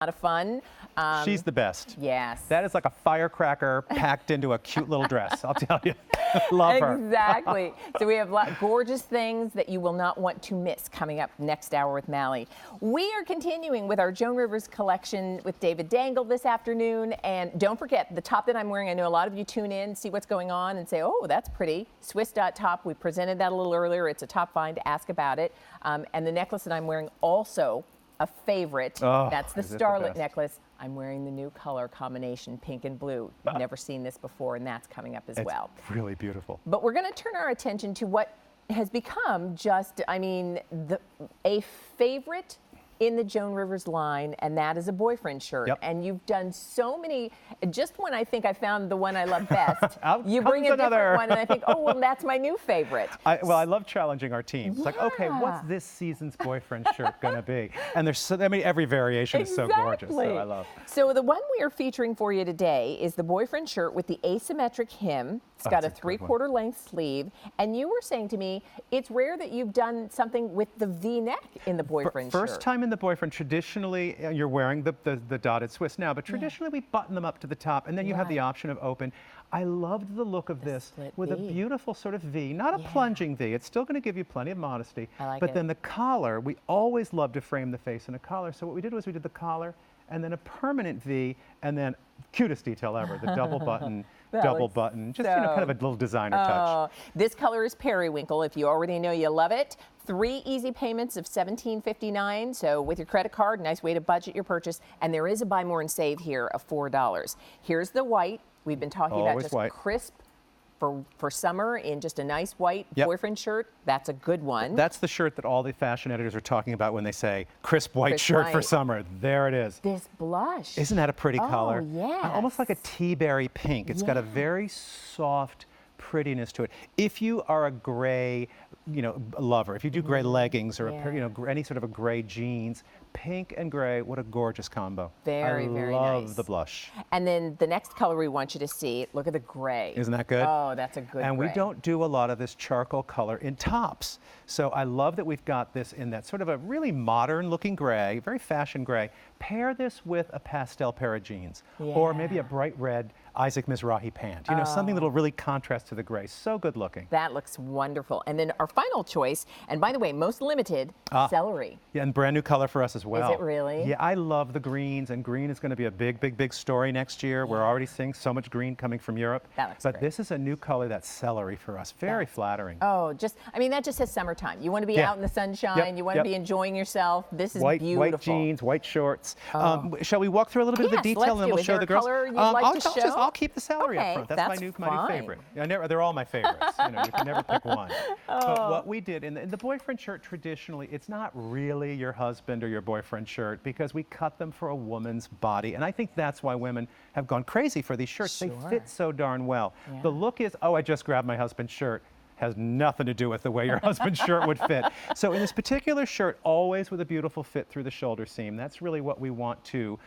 lot of fun. She's the best. Yes. That is like a firecracker packed into a cute little dress, I'll tell you. Love her. Exactly. So we have gorgeous things that you will not want to miss coming up next hour with Mally. We are continuing with our Joan Rivers collection with David Dangle this afternoon. And don't forget, the top that I'm wearing, I know a lot of you tune in, see what's going on, and say, oh, that's pretty. Swiss dot top. We presented that a little earlier. It's a top find. Ask about it. And the necklace that I'm wearing also a favorite. Oh, that's the is it the Starlet best? necklace. I'm wearing the new color combination, pink and blue. You've never seen this before, and that's coming up as well. It's really beautiful. But we're going to turn our attention to what has become just, I mean, a favorite in the Joan Rivers line, and that is a boyfriend shirt. Yep. And you've done so many. Just when I think I found the one I love best, Out you bring a comes another. different one, and I think, oh, well, that's my new favorite. Well, I love challenging our team. It's like, okay, Yeah. what's this season's boyfriend shirt gonna be? And there's so, I mean, every variation is so gorgeous. So I love. So the one we are featuring for you today is the boyfriend shirt with the asymmetric hem. It's got a 3/4 length sleeve. And you were saying to me, it's rare that you've done something with the V-neck in the boyfriend shirt. First time in the boyfriend. Traditionally, you're wearing the dotted Swiss now, but traditionally we button them up to the top, and then you have the option of open. I loved the look of this with a beautiful sort of V, not a plunging V. It's still going to give you plenty of modesty. But then the collar, we always love to frame the face in a collar. So what we did was we did the collar and then a permanent V, and then cutest detail ever, the double button. Double button, just kind of a little designer touch. This color is periwinkle. If you already know you love it. 3 easy payments of $17.59. So with your credit card, nice way to budget your purchase. And there is a buy more and save here of $4. Here's the white. We've been talking about just crisp for summer in just a nice white boyfriend shirt. That's a good one. That's the shirt that all the fashion editors are talking about when they say crisp white shirt for summer. There it is. This blush. Isn't that a pretty color? Oh, yeah. Almost like a tea berry pink. It's got a very soft prettiness to it. If you are a gray, lover, if you do gray leggings or any sort of a gray jeans, pink and gray, what a gorgeous combo. Very, very nice. I love the blush. And then the next color we want you to see, look at the gray. Isn't that good? Oh, that's a good And gray. we don't do a lot of this charcoal color in tops. So I love that we've got this in that sort of a really modern looking gray, very fashion gray. Pair this with a pastel pair of jeans or maybe a bright red Isaac Mizrahi pant. Something that'll really contrast to the gray. So good looking. That looks wonderful. And then our final choice, and by the way, most limited, celery. Yeah, and brand new color for us as well. Is it really? Yeah, I love the greens, and green is going to be a big, big, big story next year. We're already seeing so much green coming from Europe. That looks but great. this is a new color, that's celery for us. Very flattering. Oh, that just says summertime. You want to be out in the sunshine. You want to be enjoying yourself. This is beautiful. White jeans, white shorts. Shall we walk through a little bit of the detail, and then we'll show the girls? Color you'd like to show? I'll keep the celery up front. That's my new favorite. They're all my favorites. You can never pick one. But what we did in the boyfriend shirt, traditionally, it's not really your husband or your boyfriend shirt because we cut them for a woman's body. And I think that's why women have gone crazy for these shirts. They fit so darn well. The look is, oh, I just grabbed my husband's shirt. Has nothing to do with the way your husband's shirt would fit. So in this particular shirt, always with a beautiful fit through the shoulder seam. That's really what we want to,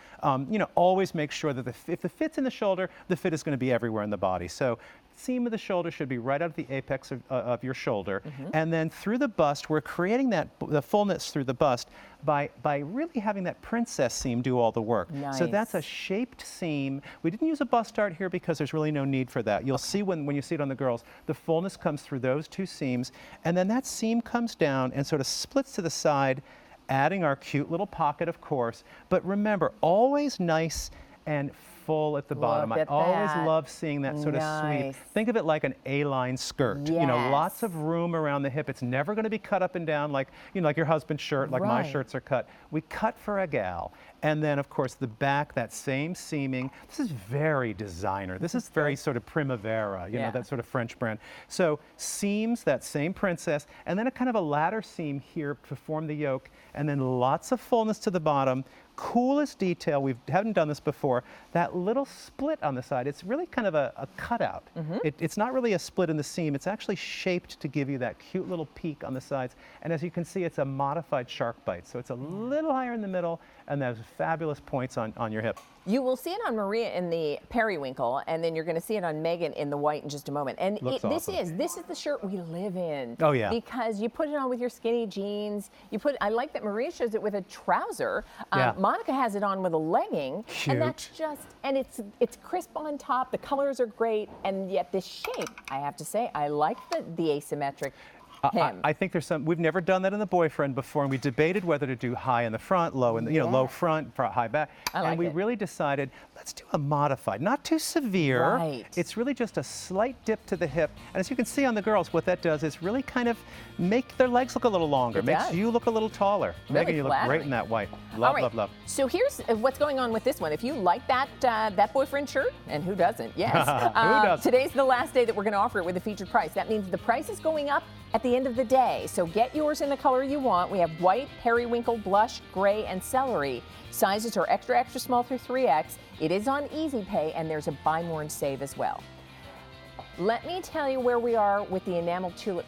always make sure that if the fit's in the shoulder, the fit is going to be everywhere in the body. So seam of the shoulder should be right out of the apex of your shoulder. And then through the bust, we're creating the fullness through the bust by really having that princess seam do all the work. Nice. So that's a shaped seam. We didn't use a bust dart here because there's really no need for that. You'll see when you see it on the girls, the fullness comes through those two seams, and then that seam comes down and sort of splits to the side, adding our cute little pocket, of course. But remember, always nice and full at the bottom. I always love seeing that sort of sweep. Think of it like an A-line skirt. Lots of room around the hip. It's never going to be cut up and down like your husband's shirt, like my shirts are cut. We cut for a gal. And then, of course, the back, that same seaming. This is very designer. This is very sort of Primavera, that sort of French brand. So seams, that same princess, and then a kind of a ladder seam here to form the yoke, and then lots of fullness to the bottom. Coolest detail, we haven't done this before, that little split on the side. It's really kind of a cutout. It's not really a split in the seam. It's actually shaped to give you that cute little peak on the sides. And as you can see, it's a modified shark bite. So it's a little higher in the middle, and those fabulous points on your hip. You will see it on Maria in the periwinkle, and then you're going to see it on Megan in the white in just a moment. And this is the shirt we live in. Oh yeah. Because you put it on with your skinny jeans. I like that Maria shows it with a trouser. Monica has it on with a legging, Cute. and that's and it's crisp on top. The colors are great, and yet this shape, I have to say, I like the asymmetric hem. I think there's we've never done that in the boyfriend before, and we debated whether to do high in the front, low in the, low front, high back. And we really decided, let's do a modified, not too severe. Right. It's really just a slight dip to the hip. And as you can see on the girls, what that does is really kind of make their legs look a little longer. It Makes does. you look a little taller. Really Megan, you look flattering. great in that white. Love, All right. love, love. So here's what's going on with this one. If you like that boyfriend shirt, and who doesn't? Yes. Who doesn't? Today's the last day that we're going to offer it with a featured price. That means the price is going up at the end of the day. So get yours in the color you want. We have white, periwinkle, blush, gray, and celery. Sizes are extra, extra small through 3X. It is on Easy Pay, and there's a buy more and save as well. Let me tell you where we are with the enamel tulip